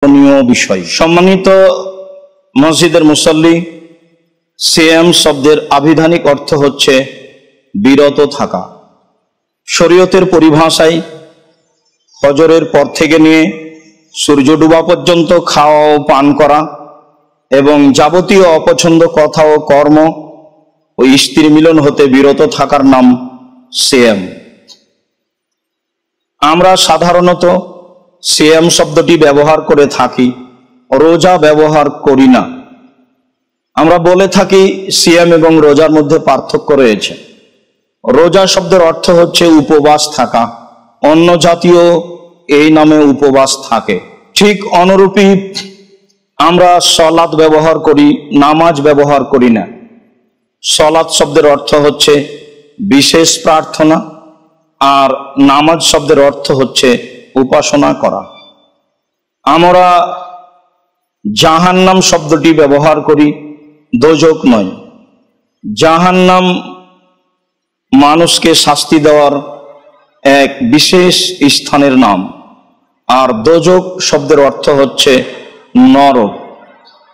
বিষয়। সম্মানিত মসজিদের মুসল্লি, সিয়াম শব্দের আবিধানিক অর্থ হচ্ছে বিরত থাকা। শরীয়তের পরিভাষায় ফজরের পর থেকে নিয়ে সূর্য ডুবা পর্যন্ত খাওয়া ও পান করা এবং যাবতীয় অপছন্দ কথা ও কর্ম ও স্ত্রী মিলন হতে বিরত থাকার নাম সিয়াম। আমরা সাধারণত সিয়াম শব্দটি ব্যবহার করে থাকি, রোজা ব্যবহার করি না। আমরা বলে থাকি সিয়াম এবং রোজার মধ্যে পার্থক্য রয়েছে। রোজা শব্দের অর্থ হচ্ছে উপবাস থাকা, অন্য জাতীয় এই নামে উপবাস থাকে। ঠিক অনুরূপী আমরা সলাত ব্যবহার করি, নামাজ ব্যবহার করি না। সলাত শব্দের অর্থ হচ্ছে বিশেষ প্রার্থনা, আর নামাজ শব্দের অর্থ হচ্ছে উপাসনা করা। আমরা জাহান্নাম শব্দটি ব্যবহার করি, দোজক নয়। জাহান্নাম মানুষকে শাস্তি দেওয়ার এক বিশেষ স্থানের নাম, আর দোজক শব্দের অর্থ হচ্ছে নরক।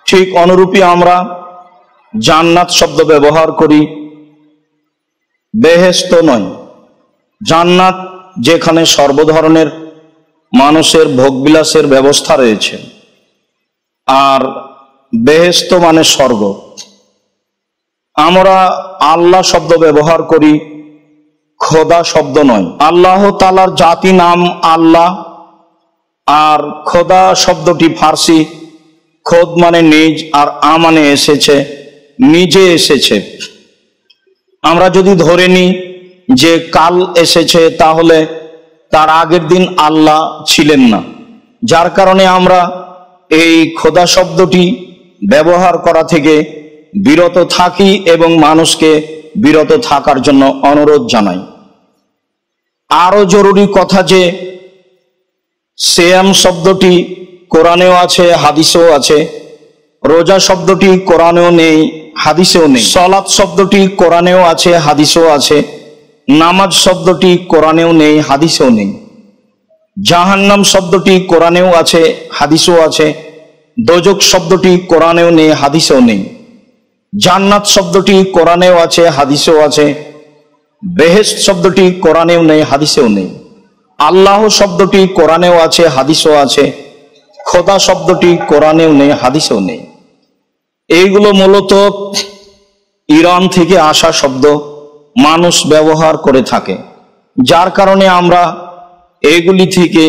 ঠিক অনুরূপী আমরা জান্নাত শব্দ ব্যবহার করি, বেহেশত নয়। জান্নাত যেখানে সর্বধরনের মানুষের ভোগবিলাসের ব্যবস্থা রয়েছে, আর বেহেশত মানে স্বর্গ। আমরা আল্লাহ শব্দ ব্যবহার করি, খোদা শব্দ নয়। আল্লাহ তাআলার জাতি নাম আল্লাহ, আর খোদা শব্দটি ফার্সি খোদ মানে নিজ, আর মানে এসেছে নিজে এসেছে। আমরা যদি ধরে নিই যে কাল এসেছে, তাহলে তার আগের দিন আল্লাহ ছিলেন না, যার কারণে আমরা এই খোদা শব্দটি ব্যবহার করা থেকে বিরত থাকি এবং মানুষকে বিরত থাকার জন্য অনুরোধ জানাই। আরো জরুরি কথা যে সিয়াম শব্দটি কোরআনেও আছে, হাদিসেও আছে। রোজা শব্দটি কোরআনেও নেই, হাদিসেও নেই। সলাত শব্দটি কোরআনেও আছে, হাদিসেও আছে। নামাজ শব্দটি কোরআনেও নেই, হাদিসেও নেই। জাহান্নাম শব্দটি কোরআনেও আছে, হাদিসেও আছে। দোজক শব্দটি কোরআনেও নেই, হাদিসেও নেই। জান্নাত শব্দটি কোরআনেও আছে, হাদিসেও আছে। বেহেশত শব্দটি কোরআনেও নেই, হাদিসেও নেই। আল্লাহ শব্দটি কোরআনেও আছে, হাদিসেও আছে। খোদা শব্দটি কোরআনেও নেই, হাদিসেও নেই। এইগুলো মূলত ইরান থেকে আসা শব্দ, মানুষ ব্যবহার করে থাকে, যার কারণে আমরা এগুলি থেকে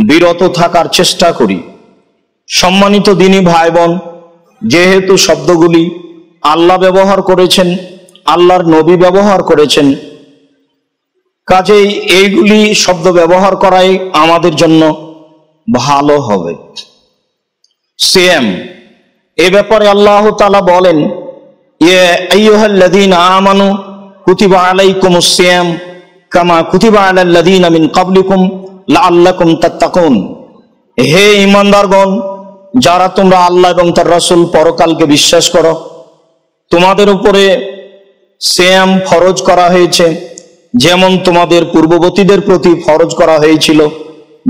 বিরত থাকার চেষ্টা করি। সম্মানিত দিনী ভাই বোন, যেহেতু শব্দগুলি আল্লাহ ব্যবহার করেছেন, আল্লাহর নবী ব্যবহার করেছেন, কাজেই এইগুলি শব্দ ব্যবহার করাই আমাদের জন্য ভালো হবে। সিয়াম, এ ব্যাপারে আল্লাহ তাআলা বলেন, ইয়া আইয়ুহাল্লাযীনা আমানু কুতিবা আলাইকুমুস সিয়াম কামা কুতিবা আলাল লাযীনা মিন ক্বাবলিকুম লাআল্লাকুম তাত্তাকুন। হে ঈমানদারগণ, যারা তোমরা আল্লাহ এবং তার রাসূল পরকালকে বিশ্বাস করো, তোমাদের উপরে সিয়াম ফরজ করা হয়েছে, যেমন তোমাদের পূর্ববর্তীদের প্রতি ফরজ করা হয়েছিল,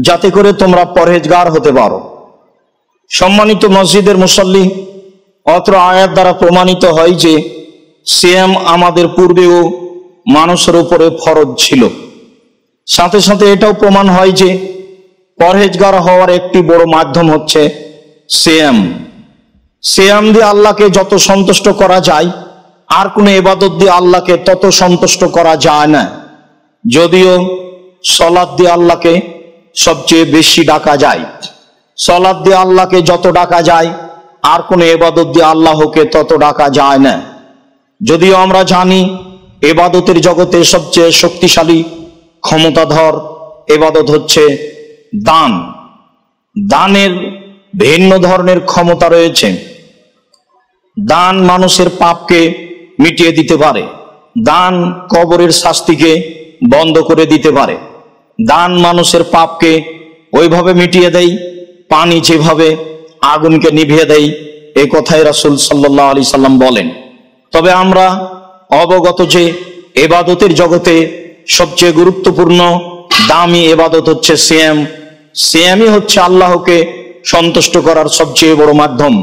যাতে করে তোমরা পরহেজগার হতে পারো। সম্মানিত মসজিদের মুসল্লি, অত্র আয়াত দ্বারা প্রমাণিত হয় যে সিয়াম আমাদের পূর্বেও মানুষের উপরে ফরজ ছিল। সাথে সাথে এটাও প্রমাণ হয় যে পরহেজগার হওয়ার একটি বড় মাধ্যম হচ্ছে সিয়াম। সিয়াম দিয়ে আল্লাহকে যত সন্তুষ্ট করা যায়, আর কোনো ইবাদত দিয়ে আল্লাহকে তত সন্তুষ্ট করা যায় না। যদিও সলাত দিয়ে আল্লাহকে সবচেয়ে বেশি ডাকা যায়। সলাত দিয়ে আল্লাহকে যত ডাকা যায়, আর কোনো ইবাদত দিয়ে আল্লাহকে তত ডাকা যায় না। যদিও আমরা জানি ইবাদতের জগতে সবচেয়ে শক্তিশালী ক্ষমতাধর ইবাদত হচ্ছে দান। দানের ভিন্ন ধরনের ক্ষমতা রয়েছে। দান মানুষের পাপকে মিটিয়ে দিতে পারে। দান কবরের শাস্তিকে বন্ধ করে দিতে পারে। দান মানুষের পাপকে ওইভাবে মিটিয়ে দেয়, পানি যেভাবে আগুনকে নিভিয়ে দেয়। এই কথাই রাসূল সাল্লাল্লাহু আলাইহি সাল্লাম বলেন। তবে আমরা অবগত যে ইবাদতের জগতে সবচেয়ে গুরুত্বপূর্ণ দামি ইবাদত হচ্ছে সিয়াম। সিয়ামই হচ্ছে আল্লাহকে সন্তুষ্ট করার সবচেয়ে বড় মাধ্যম।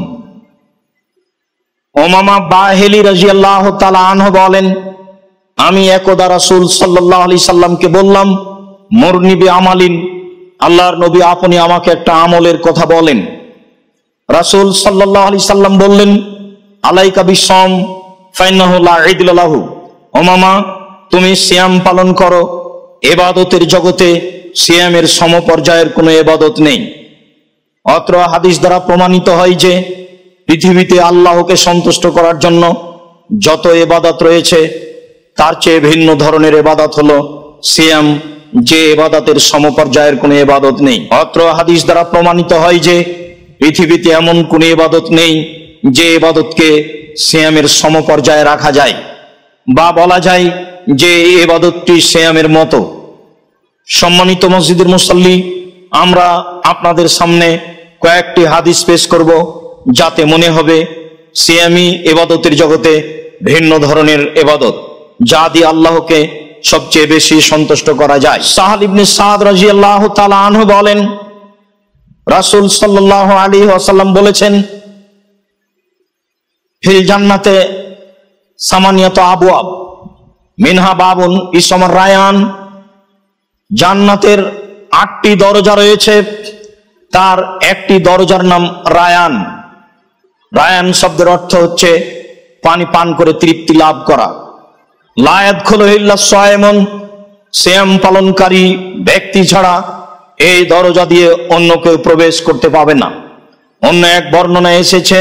উমামা বাহিলি রাদিয়াল্লাহু তাআলা আনহু বলেন, আমি একদা রাসূল সাল্লাল্লাহু আলাইহি সাল্লামকে বললাম, মুরনি বিআমালিন, আল্লাহর নবী আপনি আমাকে একটা আমলের কথা বলেন। রাসূল সাল্লাল্লাহু আলাইহি সাল্লাম বললেন, আলাইকা বিসসাম ফাইন্নাহু লা ইদলা লাহু। উমামা, তুমি সিয়াম পালন করো, ইবাদতের জগতে সিয়ামের সমপর্যায়ের কোনো ইবাদত নেই। অত্র হাদিস দ্বারা প্রমাণিত হয় যে পৃথিবীতে আল্লাহকে সন্তুষ্ট করার জন্য যত ইবাদত রয়েছে তার চেয়ে ভিন্ন ধরনের ইবাদত হলো সিয়াম, যে ইবাদতের সমপর্যায়ের কোনো ইবাদত নেই। অত্র হাদিস দ্বারা প্রমাণিত হয় যে পৃথিবীতে এমন কোনো ইবাদত নেই যে ইবাদতকে সিয়ামের সমপর্যায়ে রাখা যায় বা বলা যায় যে এই ইবাদতটি সিয়ামের মতো। সম্মানিত মসজিদের মুসল্লি, আমরা আপনাদের সামনে কয়েকটি হাদিস পেশ করব যাতে মনে হবে সিয়ামি ইবাদতের জগতে ভিন্ন ধরনের ইবাদত, যা দিয়ে আল্লাহকে সবচেয়ে বেশি সন্তুষ্ট করা যায়। সাহাল ইবনে সাদ রাদিয়াল্লাহু তাআলা আনহু বলেন, রাসূল সাল্লাল্লাহু আলাইহি ওয়াসাল্লাম বলেছেন, ফিল জান্নাতে সামানিয়াতু আবওয়াব মিনহা বাবুন ইসমুর রায়ান। জান্নাতের 8টি দরজা রয়েছে, তার একটি দরজার নাম রায়ান। রায়ান শব্দের অর্থ হচ্ছে পানি পান করে তৃপ্তি লাভ করা। লা ইয়াদখুলু ইল্লা সায়িমুন, সিয়াম পালনকারী ব্যক্তি ছাড়া এই দরজা দিয়ে অন্য কেউ প্রবেশ করতে পাবে না। অন্য এক বর্ণনায় এসেছে,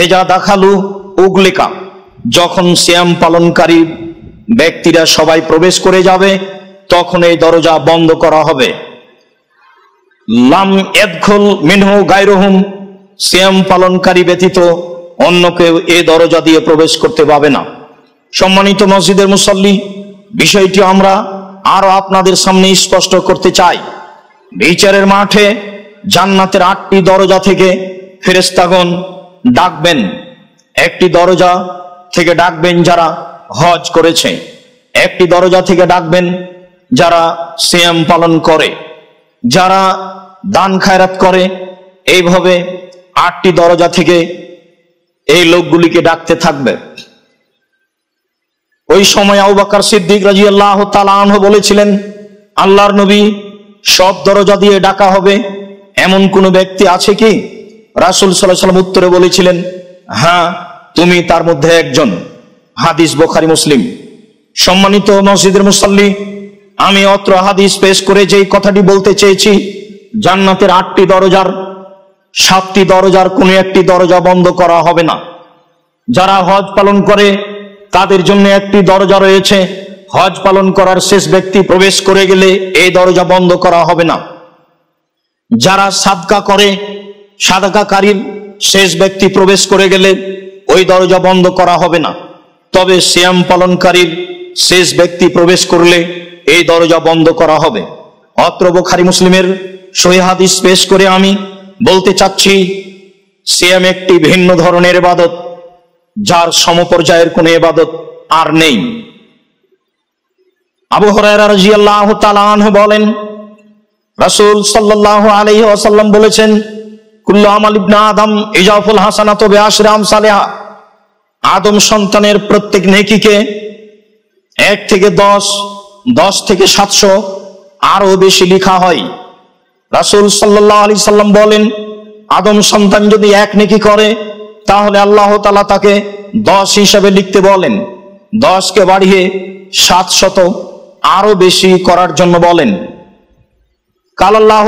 এজা দাখালু উগলিকা, যখন সিয়াম পালনকারী ব্যক্তিরা সবাই প্রবেশ করে যাবে তখন এই দরজা বন্ধ করা হবে। লাম ইয়াদখুল মিনহু গায়রুহুম, সিয়াম পালনকারী ব্যতীত অন্য কেউ এই দরজা দিয়ে প্রবেশ করতে পাবে না। সম্মানিত মসজিদের মুসল্লি, বিষয়টি আমরা আরো আপনাদের সামনে স্পষ্ট করতে চাই। বিচারের মাঠে জান্নাতের 8টি দরজা থেকে ফেরেশতাগণ ডাকবেন। একটি দরজা থেকে ডাকবেন যারা হজ করেছে, একটি দরজা থেকে ডাকবেন যারা সিয়াম পালন করে, যারা দান খায়রাত করে। এইভাবে 8টি দরজা থেকে এই লোকগুলিকে ডাকতে থাকবে। ওই সময় আবু বকর সিদ্দিক রাদিয়াল্লাহু তাআলা আনহু বলেছিলেন, আল্লাহর নবী, সব দরজা দিয়ে ডাকা হবে এমন কোন ব্যক্তি আছে কি? রাসূল সাল্লাল্লাহু আলাইহি ওয়াসাল্লাম উত্তরে বলেছিলেন, হ্যাঁ, তুমি তার মধ্যে একজন। হাদিস বুখারী মুসলিম। সম্মানিত মসজিদের মুসল্লি, আমি অত্র হাদিস পেশ করে যেই কথাটি বলতে চেয়েছি, জান্নাতের 8টি দরজার 7টি দরজার কোনো একটি দরজা বন্ধ করা হবে না। যারা হজ পালন করে তাদের জন্য একটি দরজা রয়েছে, হজ পালন করার শেষ ব্যক্তি প্রবেশ করে গেলে এই দরজা বন্ধ করা হবে না। যারা সাদকা করে, সাদকাকারীর শেষ ব্যক্তি প্রবেশ করে গেলে ওই দরজা বন্ধ করা হবে না। তবে সিয়াম পালনকারীর শেষ ব্যক্তি প্রবেশ করলে এই দরজা বন্ধ করা হবে। অত্র বুখারী মুসলিমের সহিহ হাদিস পেশ করে আমি বলতে চাচ্ছি, সিয়াম একটি ভিন্ন ধরনের ইবাদত, যার সমপর্যায়ের কোনো ইবাদত আর নেই। আবু হুরায়রা রাদিয়াল্লাহু তাআলা আনহু বলেন, রাসূল সাল্লাল্লাহু আলাইহি ওয়াসাল্লাম বলেছেন, কুল্লু আমাল ইবনে আদম ইজাফুল হাসানাতু বিআশরি আমসালিহা। আদম সন্তানের প্রত্যেক নেকিকে 1 থেকে 10, 10 থেকে 700 আরো বেশি লেখা হয়। রাসূল সাল্লাল্লাহু আলাইহি সাল্লাম বলেন, আদম সন্তান যদি 1 নেকি করে তাহলে আল্লাহ তাআলা তাকে 10 হিসাবে লিখতে বলেন, 10কে বাড়িয়ে 700 আরো বেশি করার জন্য বলেন। কাল আল্লাহ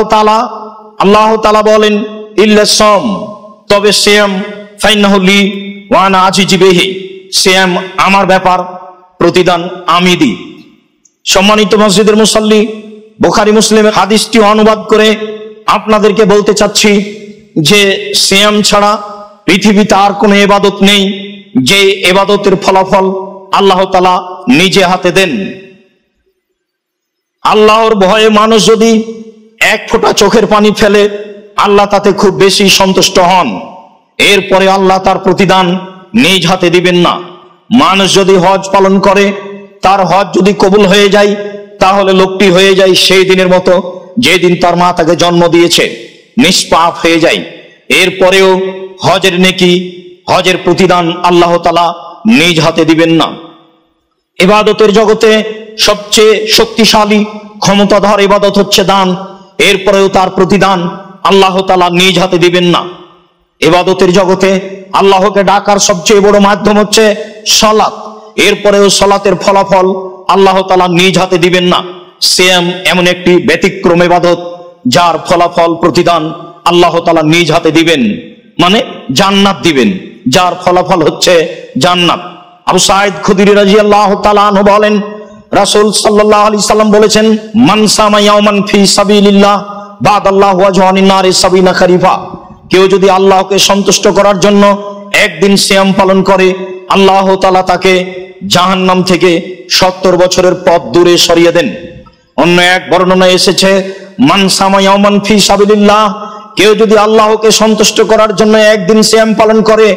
তাআলা বলেন, ইল্লা সাম, তবে সিয়াম, ফাইন্নাহু লি ওয়া আনা আজিজু বিহি, সিয়াম আমার ব্যাপার, প্রতিদান আমি দিই। সম্মানিত মসজিদের মুসল্লি, বুখারী মুসলিমের হাদিসটি অনুবাদ করে আপনাদেরকে বলতে চাচ্ছি যে সিয়াম ছাড়া পৃথিবীতে আর কোনো ইবাদত নেই যে ইবাদতের ফলাফল আল্লাহ তাআলা নিজে হাতে দেন। আল্লাহর ভয়ে মানুষ যদি 1 ফোঁটা চোখের পানি ফেলে আল্লাহ তাতে খুব বেশি সন্তুষ্ট হন, এরপরে আল্লাহ তার প্রতিদান নিজ হাতে দিবেন না। মানুষ যদি হজ পালন করে, তার হজ যদি কবুল হয়ে যায়, তাহলে লোকটি হয়ে যায় সেই দিনের মতো যেদিন তার মা তাকে জন্ম দিয়েছে। নিষ্পাপ হয়ে যায়। এরপরেও হজের নেকি, হজের প্রতিদান আল্লাহ তাআলা নিজ হাতে দিবেন না। ইবাদতের জগতে সবচেয়ে শক্তিশালী ক্ষমতাধর ইবাদত হচ্ছে দান, এরপরেও তার প্রতিদান আল্লাহ তাআলা নিজ হাতে দিবেন না। ইবাদতের জগতে আল্লাহকে ডাকার সবচেয়ে বড় মাধ্যম হচ্ছে সালাত, এরপরেও সালাতের ফলাফল আল্লাহ তাআলা নিজ হাতে দিবেন না। সিয়াম এমন একটি ব্যতিক্রম ইবাদত যার ফলাফল প্রতিদান আল্লাহ তাআলা নিজ হাতে দিবেন, মানে জান্নাত দিবেন, যার ফলাফল হচ্ছে জান্নাত। আবু সাঈদ খুদরি রাদিয়াল্লাহু তাআলা আনহু বলেন, রাসূল সাল্লাল্লাহু আলাইহি সাল্লাম বলেছেন, মান সামা ইয়াওমান ফি সাবিলিল্লাহ বাদাল্লাহু ওয়াজহু আনিন নারি সাবিনা খরিফা। কেউ যদি আল্লাহকে সন্তুষ্ট করার জন্য একদিন সিয়াম পালন করে, আল্লাহ তাআলা তাকে জাহান্নাম থেকে 70 বছরের পথ দূরে সরিয়ে দেন। অন্য এক বর্ণনায় এসেছে, মান সামা ইয়াওমান ফি সাবিলিল্লাহ, কেউ যদি আল্লাহকে সন্তুষ্ট করার জন্য একদিন সিয়াম পালন করে,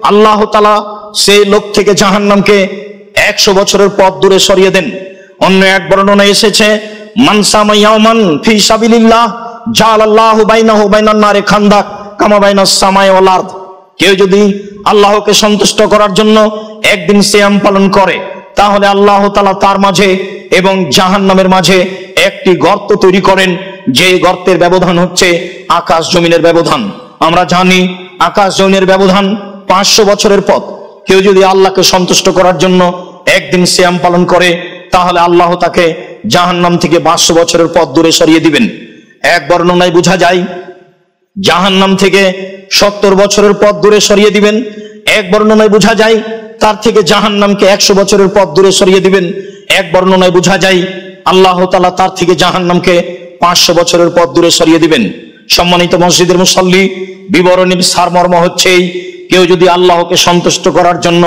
আল্লাহ তাআলা সেই লোক থেকে জাহান্নামকে 100 বছরের পথ দূরে সরিয়ে দেন। অন্য এক বর্ণনায় এসেছে, মান সামা ইয়াওমান ফি সাবিলিল্লাহ জাআলাল্লাহু বাইনাহু বাইনান নারি খান্দাক কামা বাইনাস সামাই ওয়াল আরদ। কেউ যদি আল্লাহকে সন্তুষ্ট করার জন্য একদিন সিয়াম পালন করে, তাহলে আল্লাহ তাআলা তার মাঝে এবং জাহান্নামের মাঝে একটি গর্ত তৈরি করেন, যে গর্তের ব্যবধান হচ্ছে আকাশ জমিনের ব্যবধান। আমরা জানি আকাশ জমিনের ব্যবধান 500 বছরের পথ। কেউ যদি আল্লাহকে সন্তুষ্ট করার জন্য একদিন সিয়াম পালন করে, তাহলে আল্লাহ তাকে জাহান্নাম থেকে 500 বছরের পথ দূরে সরিয়ে দিবেন। এক বর্ণনায় বোঝা যায় জাহান্নাম থেকে 70 বছরের পথ দূরে সরিয়ে দিবেন। এক বর্ণনায় বোঝা যায় তার থেকে জাহান্নামকে 100 বছরের পথ দূরে সরিয়ে দিবেন। এক বর্ণনায় বোঝা যায় আল্লাহ তাআলা তার থেকে জাহান্নামকে 500 বছরের পথ দূরে সরিয়ে দিবেন। সম্মানিত মসজিদের মুসল্লি, বিবরণীর সারমর্ম হচ্ছে এই, কেউ যদি আল্লাহকে সন্তুষ্ট করার জন্য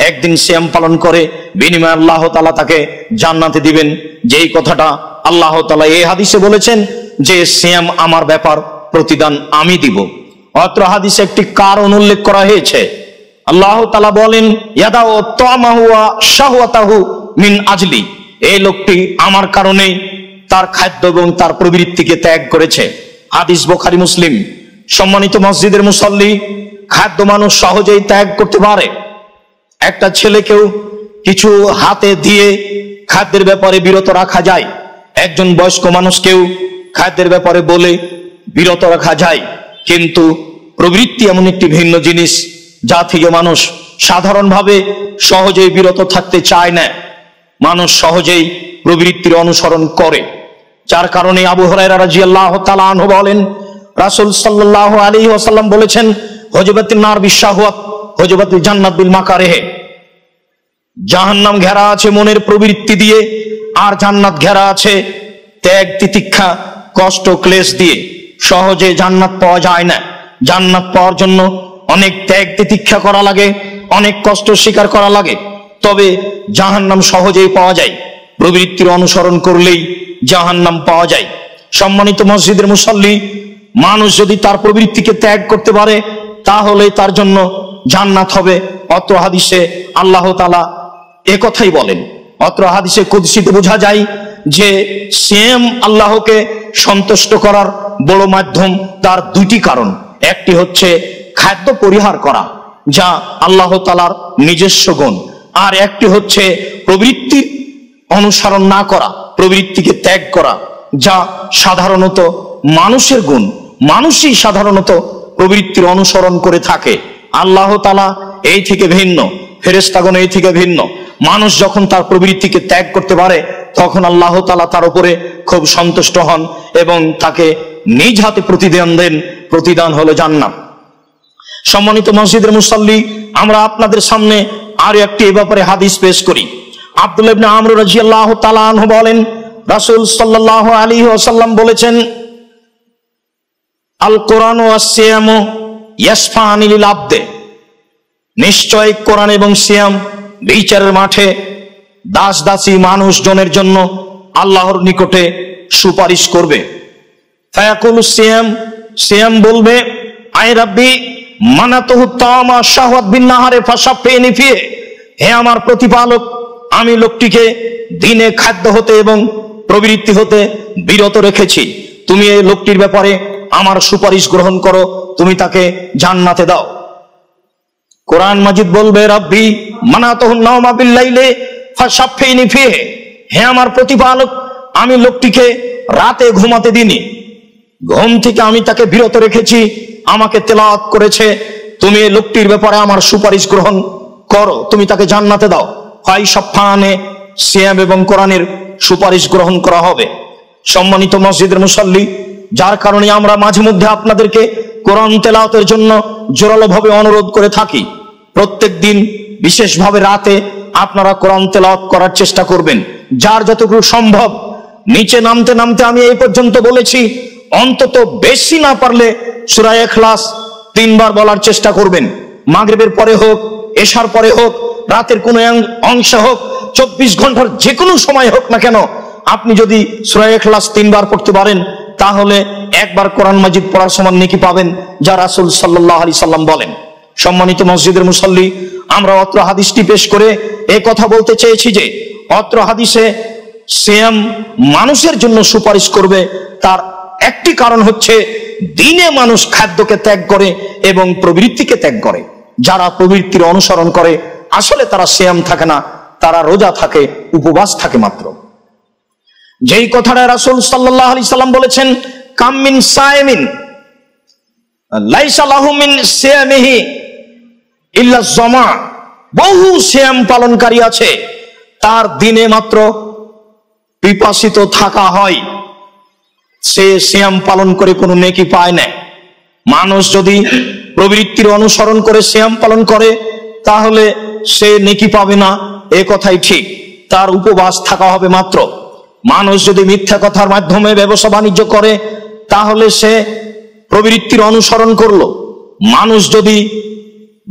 একদিন সিয়াম পালন করে, বিনিময়ে আল্লাহ তাআলা তাকে জান্নাতে দিবেন। যেই কথাটা আল্লাহ তাআলা এই হাদিসে বলেছেন যে সিয়াম আমার ব্যাপার, প্রতিদান আমি দিব। অত্র হাদিসে একটি কারণ উল্লেখ করা হয়েছে। আল্লাহ তাআলা বলেন, ইয়াদাউ তামাহু ওয়া শাহওয়াতাহু মিন আজলি, এই লোকটি আমার কারণে তার খাদ্য এবং তার প্রবৃত্তিকে ত্যাগ করেছে। হাদিস বুখারী মুসলিম। সম্মানিত মসজিদের মুসল্লি, খাদ্য মানুষ সহজেই ত্যাগ করতে পারে। একটা ছেলেকেও কিছু হাতে দিয়ে খাদ্যের ব্যাপারে বিরত রাখা যায়, একজন বয়স্ক মানুষকেও খাদ্যের ব্যাপারে বলে বিরত রাখা যায়। কিন্তু প্রবৃত্তি এমন একটি ভিন্ন জিনিস যা থেকে মানুষ সাধারণভাবে সহজেই বিরত থাকতে চায় না। মানুষ সহজেই প্রবৃত্তির অনুসরণ করে, যার কারণে আবু হুরায়রা রাদিয়াল্লাহু তাআলা আনহু বলেন, রাসূল সাল্লাল্লাহু আলাইহি ওয়াসাল্লাম বলেছেন, হুজবাতুন নার বিশাহওয়াত হুজবাতুল জান্নাত বিল মাকারিহ। জাহান্নাম ঘেরা আছে মনের প্রবৃত্তি দিয়ে, আর জান্নাত ঘেরা আছে ত্যাগ তিতিক্ষা কষ্ট ক্লেশ দিয়ে। সহজে জান্নাত পাওয়া যায় না। জান্নাত পাওয়ার জন্য অনেক ত্যাগ তিতিক্ষা করা লাগে, অনেক কষ্ট স্বীকার করা লাগে। তবে জাহান্নাম সহজেই পাওয়া যায়, প্রবৃত্তির অনুসরণ করলেই জাহান্নাম পাওয়া যায়। সম্মানিত মসজিদের মুসল্লি, মানুষ যদি তার প্রবৃত্তিকে ত্যাগ করতে পারে, তাহলে তার জন্য জান্নাত হবে। অত্র হাদিসে আল্লাহ তাআলা একথাই বলেন। অত্র হাদিসে কুদসিতে বোঝা যায় যে সিয়াম আল্লাহকে সন্তুষ্ট করার বড় মাধ্যম। তার দুইটি কারণ, একটি হচ্ছে খাদ্য পরিহার করা, যা আল্লাহ তাআলার নিজস্ব গুণ, আর একটি হচ্ছে প্রবৃত্তি অনুসরণ না করা, প্রবৃত্তিকে ত্যাগ করা, যা সাধারণত মানুষের গুণ। মানুষই সাধারণত প্রবৃত্তির অনুসরণ করে থাকে। আল্লাহ তাআলা এই থেকে ভিন্ন, ফেরেশতাগণ এই থেকে ভিন্ন। মানুষ যখন তার প্রবৃত্তিকে ত্যাগ করতে পারে, তখন আল্লাহ তাআলা তার উপরে খুব সন্তুষ্ট হন এবং তাকে নিজ হাতে প্রতিদান দেন। প্রতিদান হলো জান্নাত। সম্মানিত মসজিদের মুসল্লি, আমরা আপনাদের সামনে আরো একটি এ ব্যাপারে হাদিস পেশ করি। আব্দুল্লাহ ইবনে আমর রাদিয়াল্লাহু তাআলা আনহু বলেন, রাসূল সাল্লাল্লাহু আলাইহি ওয়াসাল্লাম বলেছেন, আল কোরআন ওয়াস সিয়ামু ইয়াসফানি লিল আবদে, নিশ্চয় কোরআন এবং সিয়াম বিচারের মাঠে দাস দাসী মানুষজনের জন্য আল্লাহর নিকটে সুপারিশ করবে। ফায়াকুলু সিয়াম, সিয়াম বলবে, আয় রাব্বি মানাতুহু তামা শাহওয়াত বিন নাহারে ফাশাফিনি ফিহি, হে আমার প্রতিপালক, আমি লোকটিকে দিনে খাদ্য হতে এবং প্রবৃত্তি হতে বিরত রেখেছি, তুমি এই লোকটির ব্যাপারে আমার সুপারিশ গ্রহণ করো, তুমি তাকে জান্নাতে দাও। কোরআন মাজিদ বলবে রাব্বি মানাতুহুন নাওমা বিল্লাইলি ফাশাফিনি ফিহি, হে আমার প্রতিপালক, আমি লোকটিকে রাতে ঘুমাতে দিইনি, ঘুম থেকে আমি তাকে বিরত রেখেছি, আমাকে তেলাওয়াত করেছে, তুমি এই লোকটির ব্যাপারে আমার সুপারিশ গ্রহণ করো, তুমি তাকে জান্নাতে দাও। ফাই সাফানে সিয়াম এবং কোরআনের সুপারিশ গ্রহণ করা হবে। সম্মানিত মসজিদের মুসল্লি, যার কারণে আমরা মাঝে মধ্যে আপনাদেরকে কোরআন তেলাওয়াতের জন্য জোরালোভাবে অনুরোধ করে থাকি। প্রত্যেক দিন বিশেষভাবে রাতে আপনারা কোরআন তেলাওয়াত করার চেষ্টা করবেন, যার যতটুকু সম্ভব। নিচে নামতে নামতে আমি এই পর্যন্ত বলেছি, অন্তত বেশি না পারলে সূরা ইখলাস 3 বার বলার চেষ্টা করবেন। মাগরিবের পরে হোক, এশার পরে হোক, রাতের কোনো অংশ হোক, 24 ঘন্টার যে কোনো সময় হোক না কেন, আপনি যদি সূরা ইখলাস 3 বার পড়তে পারেন, তাহলে একবার কোরআন মাজিদ পড়ার সমান নেকি পাবেন, যা রাসূল সাল্লাল্লাহু আলাইহি সাল্লাম বলেন। সম্মানিত মসজিদের মুসল্লি, আমরা অত্র হাদিসটি পেশ করে এই কথা বলতে চেয়েছি যে অত্র হাদিসে সিয়াম মানুষের জন্য সুপারিশ করবে, তার একটি কারণ হচ্ছে দিনে মানুষ খাদ্যকে ত্যাগ করে এবং প্রবৃত্তিকে ত্যাগ করে। যারা প্রবৃত্তির অনুসরণ করে আসলে তারা সিয়াম থাকে না, তারা রোজা থাকে, উপবাস থাকে মাত্র। যেই কথাটা রাসূল সাল্লাল্লাহু আলাইহি সাল্লাম বলেছেন, কাম মিন সাইমিন লাইসা লাহু মিন সিয়ামিহি ইল্লা জামা, বহু সিয়াম পালনকারী আছে, তার দিনে মাত্র পিপাসিত থাকা হয়, সে সিয়াম পালন করে কোনো নেকি পায় না। মানুষ যদি প্রবৃত্তির অনুসরণ করে সিয়াম পালন করে তাহলে সে নেকি পাবে না, এ কথাই ঠিক, তার উপবাস থাকা হবে মাত্র। মানুষ যদি মিথ্যা কথার মাধ্যমে ব্যবসা বাণিজ্য করে তাহলে সে প্রবৃত্তির অনুসরণ করলো। মানুষ যদি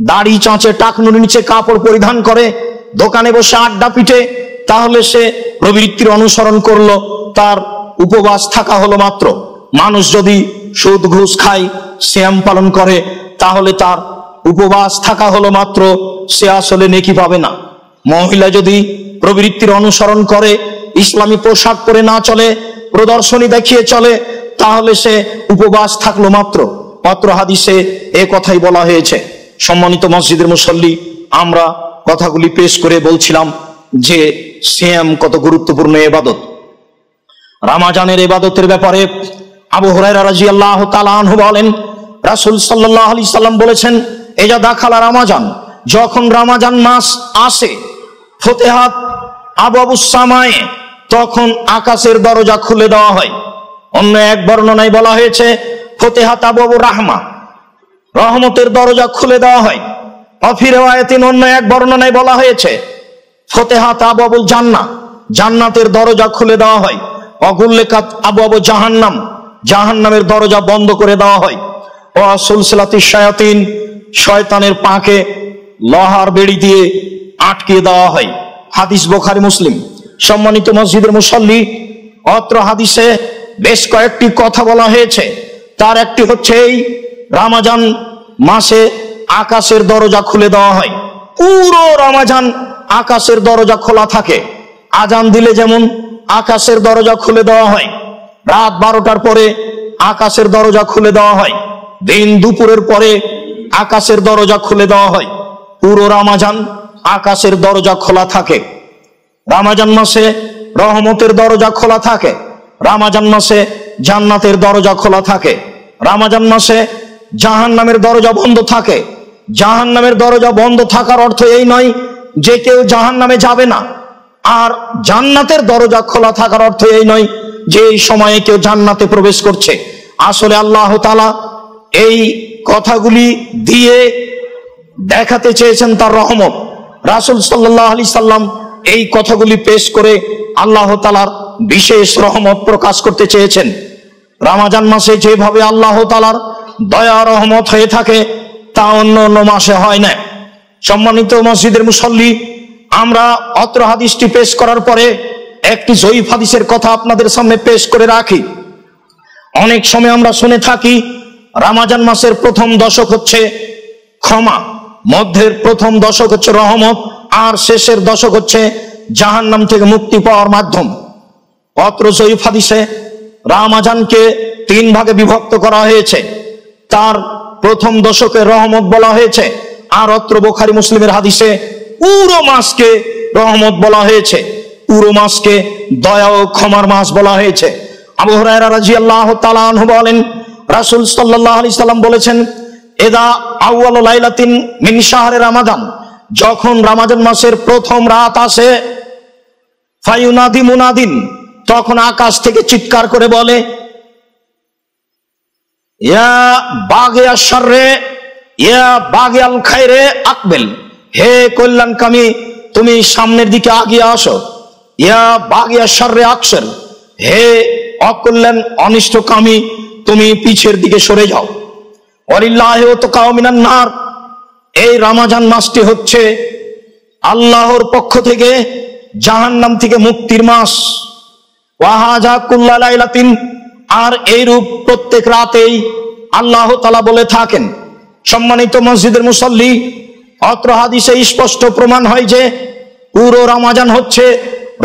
দাড়ি চাঁচে টাকনুর নিচে কাপড় পরিধান করে দোকানে বসে আড্ডা পিটে তাহলে সে প্রবৃত্তির অনুসরণ করলো, তার উপবাস থাকা হলো মাত্র। মানুষ যদি সুদ ঘুষ খায়, সিয়াম পালন করে, তাহলে তার উপবাস থাকা হলো মাত্র, সে আসলে নেকি পাবে না। মহিলা যদি প্রবৃত্তির অনুসরণ করে, ইসলামী পোশাক পরে না চলে, প্রদর্শনী দেখিয়ে চলে, তাহলে সে উপবাস থাকলো মাত্র। অত্র হাদিসে এ কথাই বলা হয়েছে। সম্মানিত মসজিদের মুসল্লি, আমরা কথাগুলি পেশ করে বলছিলাম যে সিয়াম কত গুরুত্বপূর্ণ ইবাদত। রমজানের ইবাদতের ব্যাপারে আবু হুরায়রা রাদিয়াল্লাহু তাআলা আনহু বলেন, রাসূল সাল্লাল্লাহু আলাইহি সাল্লাম বলেছেন, এজা দাখালা রমজান, যখন রমজান মাস আসে, ফতিহাত আবওয়াবুস সামায়ে, তখন আকাশের দরজা খুলে দেওয়া হয়। অন্য এক বর্ণনায় বলা হয়েছে ফতিহাত আবওয়াবুর রাহমা, রহমতের দরজা খুলে দেওয়া হয়। ফি রিওয়ায়াতিন, অন্য এক বর্ণনায় বলা হয়েছে ফতিহাত আবওয়াবুল জান্নাহ, জান্নাতের দরজা খুলে দেওয়া হয়। অগুল্লিকাত আবওয়াবু জাহান্নাম, জাহান্নামের দরজা বন্ধ করে দেওয়া হয়। ও সুলসিলাতিশ শায়াতিন, শয়তানের পাকে লোহার বেড়ি দিয়ে আটকে দেওয়া হয়। হাদিস বুখারী মুসলিম। সম্মানিত মসজিদের মুসল্লি, অত্র হাদিসে বেশ কয়েকটি কথা বলা হয়েছে। তার একটি হচ্ছে এই রমজান মাসে আকাশের দরজা খুলে দেওয়া হয়। পুরো রমজান আকাশের দরজা খোলা থাকে। আজান দিলে যেমন আকাশের দরজা খুলে দেওয়া হয়, রাত 12টার পরে আকাশের দরজা খুলে দেওয়া হয়, দিন দুপুরের পরে আকাশের দরজা খুলে দেওয়া হয়। পুরো রমজান আকাশের দরজা খোলা থাকে। রমজান মাসে রহমতের দরজা খোলা থাকে, রমজান মাসে জান্নাতের দরজা খোলা থাকে, রমজান মাসে জাহান্নামের দরজা বন্ধ থাকে। জাহান্নামের দরজা বন্ধ থাকার অর্থ এই নয় যে কেউ জাহান্নামে যাবে না, আর জান্নাতের দরজা খোলা থাকার অর্থ এই নয় যে এই সময়ে কেউ জান্নাতে প্রবেশ করছে। আসলে আল্লাহ তাআলা এই কথাগুলি দিয়ে দেখাতে চেয়েছেন তার রহমত। রাসূল সাল্লাল্লাহু আলাইহি সাল্লাম এই কথাগুলি পেশ করে আল্লাহ তাআলার বিশেষ রহমত প্রকাশ করতে চেয়েছেন। রমজান মাসে যেভাবে আল্লাহ তাআলার দয়া রহমত হয়ে থাকে তা অন্য অন্য মাসে হয় না। সম্মানিত মসজিদের মুসল্লি, আমরা অত্র হাদিসটি পেশ করার পরে একটি জয়ীফ হাদিসের কথা আপনাদের সামনে পেশ করে রাখি। অনেক সময় আমরা শুনে থাকি রমজান মাসের প্রথম দশক হচ্ছে ক্ষমা, মধ্যের প্রথম দশক হচ্ছে রহমত, আর শেষের দশক হচ্ছে জাহান্নাম থেকে মুক্তি পাওয়ার মাধ্যম। অত্র জয়ীফ হাদিসে রামাজানকে 3 ভাগে বিভক্ত করা হয়েছে। তার প্রথম দশকে রহমত বলা হয়েছে, আর অত্র বুখারী মুসলিমের হাদিসে পুরো মাসকে রহমত বলা হয়েছে, পুরো মাসকে দয়া ও ক্ষমার মাস বলা হয়েছে। আবু হুরায়রা রাদিয়াল্লাহু তাআলা আনহু বলেন, রাসূল সাল্লাল্লাহু আলাইহি সাল্লাম বলেছেন, এদা আউয়ালু লাইলাতিন মিন শাহরি রমাদান, যখন রমজান মাসের প্রথম রাত আসে, ফায়ুনাদি মুনাদিন, তখন আকাশ থেকে চিৎকার করে বলে, ইয়া বাগিয়া শাররে ইয়া বাগিয়াল খায়রে আকবেল, হে কল্যাণকামী তুমি সামনের দিকে আগিয়ে আসো, ইয়া বাগিয়া শাররে আকসর, হে অকল্যাণ অনিষ্টকামী তুমি পিছের দিকে সরে যাও। ওয়ালিল্লাহি ওয়াতাকাউ মিনান নার, এই রমজান মাসটি হচ্ছে আল্লাহর পক্ষ থেকে জাহান্নাম থেকে মুক্তির মাস। ওয়াহাজা কুল্লা লাইলাতিন, আর এইরূপ প্রত্যেক রাতেই আল্লাহ তাআলা বলে থাকেন। সম্মানিত মসজিদের মুসল্লি, অত্র হাদিসে স্পষ্ট প্রমাণ হয় যে পুরো রমজান হচ্ছে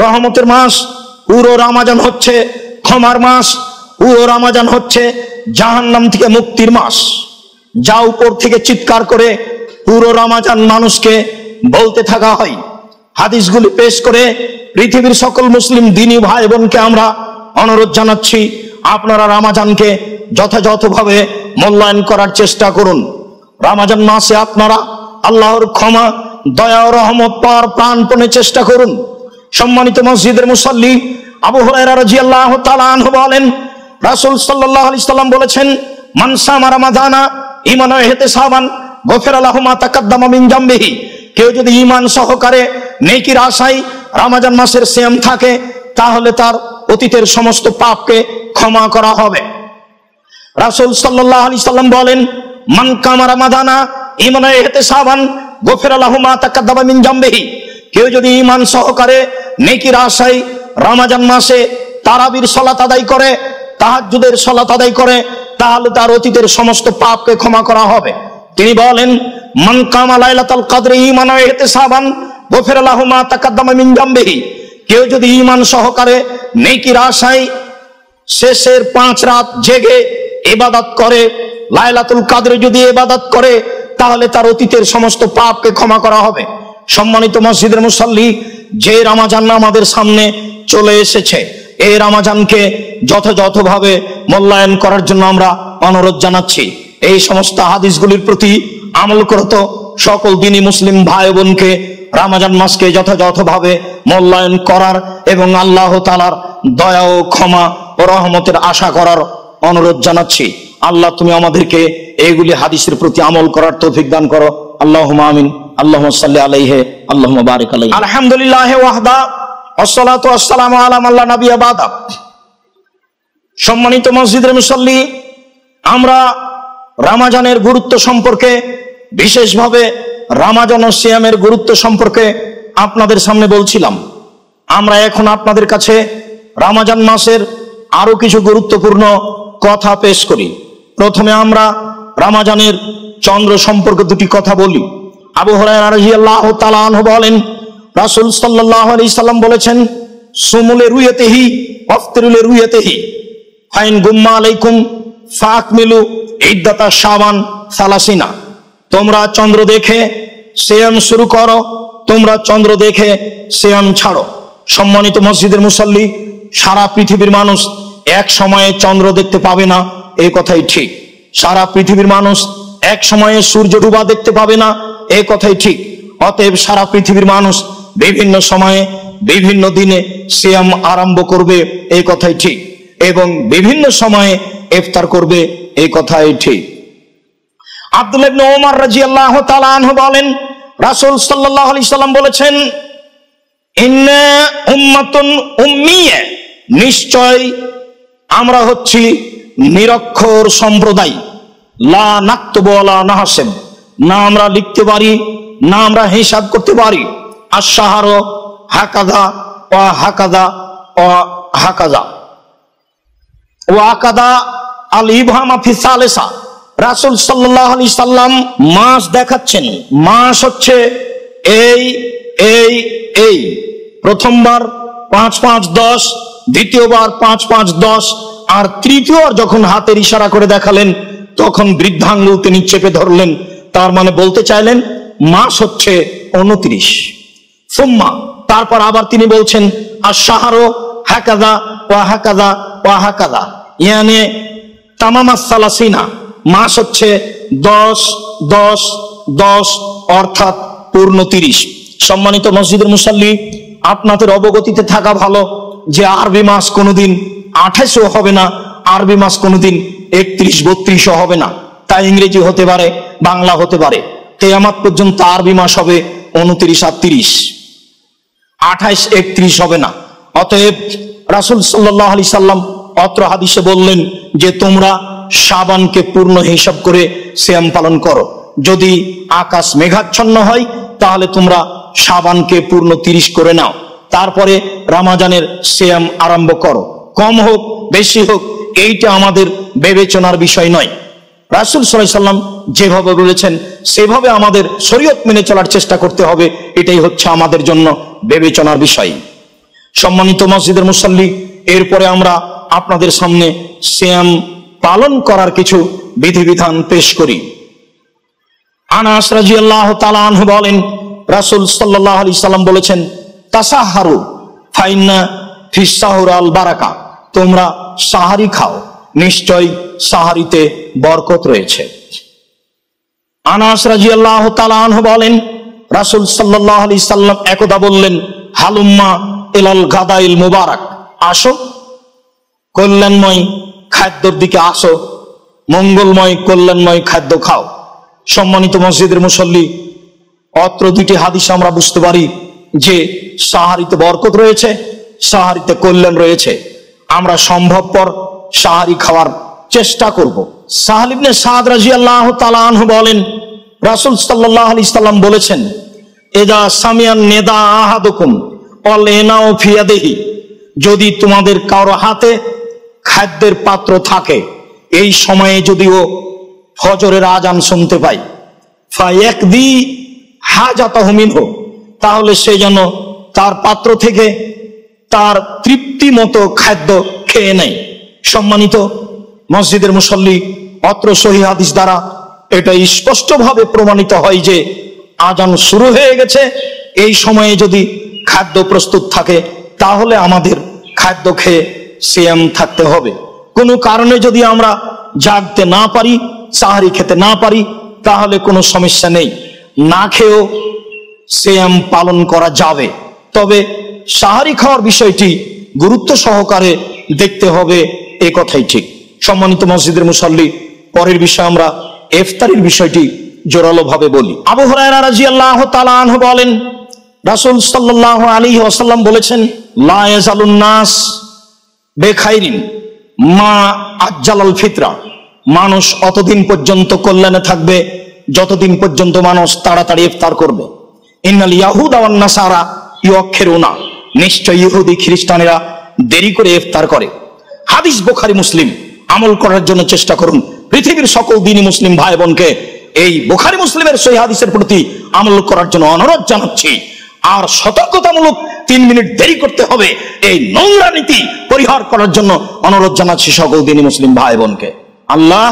রহমতের মাস, পুরো রমজান হচ্ছে ক্ষমার মাস, পুরো রমজান হচ্ছে জাহান্নাম থেকে মুক্তির মাস। যা উপর থেকে চিৎকার করে পুরো রমজান মানুষকে বলতে থাকা হয়। হাদিসগুলি পেশ করে পৃথিবীর সকল মুসলিম দিনী ভাই বোনকে আমরা অনুরোধ জানাচ্ছি, আপনারা রমজানকে যথাযথভাবে মূল্যায়ন করার চেষ্টা করুন। রমজান মাসে আপনারা আল্লাহর ক্ষমা, দয়া ও রহমত পাওয়ার প্রাণপণে চেষ্টা করুন। সম্মানিত মসজিদের মুসল্লি, আবু হুরায়রা রাদিয়াল্লাহু তাআলা আনহু বলেন, রাসূল সাল্লাল্লাহু আলাইহি সাল্লাম বলেছেন, মান সামা রমাদানা ঈমানান ওয়া ইহতিসাবান গফিরা লাহু মা তাকাদ্দামা মিন জামবিহি, কেউ যদি ঈমান সহকারে নেকির আশায় রমজান মাসের সিয়াম থাকে, তাহলে তার অতীতের সমস্ত পাপকে ক্ষমা করা হবে। রাসূল সাল্লাল্লাহু আলাইহি সাল্লাম বলেন, মান কামা রমাদানা ঈমানান ওয়া ইহতিসাবান গফিরা লাহু মা তাকাদ্দামা মিন জামবিহি, কেউ যদি ঈমান সহকারে নেকির আশায় রমজান মাসে তারাবির সালাত আদায় করে, তাহাজ্জুদের সালাত আদায় করে, তাহলে তার অতীতের সমস্ত পাপকে ক্ষমা করা হবে। তিনি বলেন, মান কামা লাইলাতুল কদরি ঈমানান ওয়া ইহতিসাবান গফিরা লাহু মা তাকাদ্দামা মিন জামবিহি, কেউ যদি ঈমান সহকারে নেকির আশায় শেষের 5 রাত জেগে ইবাদত করে, লাইলাতুল কদরে যদি ইবাদত করে, তাহলে তার অতীতের সমস্ত পাপকে ক্ষমা করা হবে। সম্মানিত মসজিদের মুসল্লি, যে রমজান আমাদের সামনে চলে এসেছে, এই রমজানকে যথাযথভাবে মূল্যায়ন করার জন্য আমরা অনুরোধ জানাচ্ছি। এই সমস্ত হাদিসগুলির প্রতি আমল করত সকল দিনী মুসলিম ভাই বোনকে রমজান মাসকে যথাযথভাবে মূল্যায়ন করার এবং আল্লাহ তাআলার দয়া ও ক্ষমা ও রহমতের আশা করার অনুরোধ জানাচ্ছি। আল্লাহ তুমি আমাদেরকে এইগুলি হাদিসের প্রতি আমল করার তৌফিক দান করো। আল্লাহুম্মা আমিন। আল্লাহুম্মা সাল্লি আলাইহি, আল্লাহুম্মা বারিক আলাইহি। আলহামদুলিল্লাহ ওয়াহদা, ওয়াসসালাতু ওয়াসসালামু আলা মান লা নাবিয়্যা বাদা। সম্মানিত মসজিদের মুসল্লি, আমরা রমজানের গুরুত্ব সম্পর্কে, বিশেষভাবে রমজান ও সিয়ামের গুরুত্ব সম্পর্কে আপনাদের সামনে বলছিলাম। আমরা এখন আপনাদের কাছে রমজান মাসের আরো কিছু গুরুত্বপূর্ণ কথা পেশ করি। প্রথমে আমরা রমজানের চন্দ্র সম্পর্কে দুটি কথা বলি। আবু হুরায়রা রাদিয়াল্লাহু তাআলা আনহু বলেন, রাসূল সাল্লাল্লাহু আলাইহি সাল্লাম বলেছেন, সুমুলে রুয়াতিহি ওয়াফতিরুলে রুয়াতিহি, ফাইন গুম্মা আলাইকুম ফাকমিলু ইদ্দাতা শাবান সালাসিনা। তোমরা চন্দ্র দেখে সিয়াম শুরু করো, তোমরা চন্দ্র দেখে সিয়াম ছাড়ো। সম্মানিত মসজিদের মুসল্লি, সারা পৃথিবীর মানুষ এক সময়ে চন্দ্র দেখতে পাবে না, এই কথাই ঠিক। সারা পৃথিবীর মানুষ এক সময়ে সূর্য ডুবা দেখতে পাবে না, এই কথাই ঠিক। অতএব সারা পৃথিবীর মানুষ বিভিন্ন সময়ে বিভিন্ন দিনে সিয়াম আরম্ভ করবে, এই কথাই ঠিক, এবং বিভিন্ন সময়ে ইফতার করবে, এই কথাই ঠিক। আব্দুল্লাহ ইবনে ওমর রাদিয়াল্লাহু তাআলা আনহু বলেন, রাসূল সাল্লাল্লাহু আলাইহি সাল্লাম বলেছেন, ইন্না উম্মাতুন উম্মিয়া, নিশ্চয় আমরা হচ্ছি নিরক্ষর সম্প্রদায়। লা নাকতুবু ওয়া লা নাহসিব, না আমরা লিখতে পারি না আমরা হিসাব করতে পারি। আশ-শাহরু হাকাযা ওয়া হাকাযা ওয়া হাকাযা ওয়া আকাদা আল ইবহামা ফি সালিসা। রাসূল সাল্লাল্লাহু আলাইহি সাল্লাম মাস দেখাচ্ছেন। মাস হচ্ছে এই এই এই, প্রথমবার 5 5 10, দ্বিতীয়বার 5 5 10, আর তৃতীয় যখন হাতের ইশারা করে দেখালেন তখন বৃদ্ধাঙ্গুল তিনি চেপে ধরলেন, তার মানে বলতে চাইলেন মাস হচ্ছে 29। সুম্মা তারপর আবার তিনি বলছেন আশ-শাহরু হাকাযা ওয়া হাকাযা ওয়া হাকাযা, ইয়ানি তামামাস সালাসিনা, মাস হচ্ছে 10 10 10 অর্থাৎ পূর্ণ 30। সম্মানিত মসজিদের মুসাল্লি, আপনাদের অবগতিতে থাকা ভালো যে আরবি মাস কোনোদিন 28ও হবে না, আরবি মাস কোনোদিন 31 32ও হবে না। তাই ইংরেজি হতে পারে, বাংলা হতে পারে, কিয়ামত পর্যন্ত আরবি মাস হবে 29 আর 30, 28 31 হবে না। অতএব রাসূল সাল্লাল্লাহু আলাইহি সাল্লাম অত্র হাদিসে বললেন যে তোমরা শাবানকে পূর্ণ হিসাব করে সিয়াম পালন করো। যদি আকাশ মেঘাচ্ছন্ন হয় তাহলে তোমরা শাবানকে পূর্ণ 30 করে নাও, তারপরে রমজানের সিয়াম আরম্ভ করো। কম হোক বেশি হোক এইটা আমাদের বিবেচনার বিষয় নয়। রাসূল সাল্লাল্লাহু আলাইহি সাল্লাম যেভাবে বলেছেন সেভাবে আমাদের শরীয়ত মেনে চলার চেষ্টা করতে হবে, এটাই হচ্ছে আমাদের জন্য বিবেচনার বিষয়। সম্মানিত মসজিদের মুসাল্লি, এরপরে আমরা আপনাদের সামনে সিয়াম পালন করার কিছু বিধিবিধান পেশ করি। আনাস রাদিয়াল্লাহু তাআলা আনহু বলেন, রাসূল সাল্লাল্লাহু আলাইহি সাল্লাম বলেছেন তাসাহহারু ফাইন্না ফিস সাহুর আল বারাকা, তোমরা সাহারি খাও, নিশ্চয় সাহারিতে বরকত রয়েছে। আনাস রাদিয়াল্লাহু তাআলা আনহু বলেন, রাসূল সাল্লাল্লাহু আলাইহি সাল্লাম একদা বললেন হালুম্মা ইলাল গাদাইল মুবারাক, আসো কল্যাণময় খাদ্যের দিকে আসো, মঙ্গলময় কল্যাণময় খাদ্য খাও। সম্মানিত মসজিদের মুসল্লি, অত্র দুটি হাদিস আমরা বুঝতে পারি যে সাহারিতে বরকত রয়েছে, সাহারিতে কল্যাণ রয়েছে। আমরা সম্ভবপর সাহারি খাওয়ার চেষ্টা করব। সাহল ইবনে সাদ রাদিয়াল্লাহু তাআলা আনহু বলেন, রাসূল সাল্লাল্লাহু আলাইহি সাল্লাম বলেছেন ইযা সামিয়ান নিদা আহাদুকুম ওয়াল ইনাউ ফি ইয়াদিহি, যদি তোমাদের কারো হাতে খাদ্যের পাত্র থাকে, এই সময়ে যদিও ফজরের আজান শুনতে পাই, ফায়াকদি হাজাতাহু মিনহু, তাহলে সে যেন তার পাত্র থেকে তার তৃপ্তি মতো খাদ্য খেয়ে নেয়। সম্মানিত মসজিদের মুসল্লি, অত্র সহিহ হাদিস দ্বারা এটা স্পষ্টভাবে প্রমাণিত হয় যে আজান শুরু হয়ে গেছে, এই সময়ে যদি খাদ্য প্রস্তুত থাকে তাহলে আমাদের খাদ্য খেয়ে সিয়াম থাকতে হবে। কোনো কারণে যদি আমরা জাগতে না পারি, সাহারি খেতে না পারি, তাহলে কোনো সমস্যা নেই, না খেয়েও সিয়াম পালন করা যাবে। তবে সাহারি খাওয়ার বিষয়টি গুরুত্ব সহকারে দেখতে হবে, এ কথাই ঠিক। সম্মানিত মসজিদের মুসল্লি, পরের বিষয় আমরা ইফতারির বিষয়টি জোরালো ভাবে বলি। আবু হুরায়রা রাদিয়াল্লাহু তাআলা আনহু বলেন, রাসূল সাল্লাল্লাহু আলাইহি ওয়াসাল্লাম বলেছেন লা ইয়াজালুন নাস বেখাইরিন মা আজ্জালাল ফিতরা, মানুষ অতদিন পর্যন্ত কল্যাণে থাকবে যতদিন পর্যন্ত মানুষ তাড়াতাড়ি ইফতার করবে। ইন্নাল ইয়াহুদা ওয়ান নাসারা ইউআখিরুনা, নিশ্চয় ইহুদি খ্রিস্টানেরা দেরি করে ইফতার করে। হাদিস বুখারী মুসলিম, আমল করার জন্য চেষ্টা করুন। পৃথিবীর সকল দ্বীনি মুসলিম ভাই বোনকে এই বুখারী মুসলিমের সহিহ হাদিসের প্রতি আমল করার জন্য অনুরোধ জানাচ্ছি। আর সতর্কতামূলক 3 মিনিট দেরি করতে হবে, এই নোংরা নীতি পরিহার করার জন্য অনুরোধ জানাচ্ছি সকল দ্বীনি মুসলিম ভাই বোনকে। আল্লাহ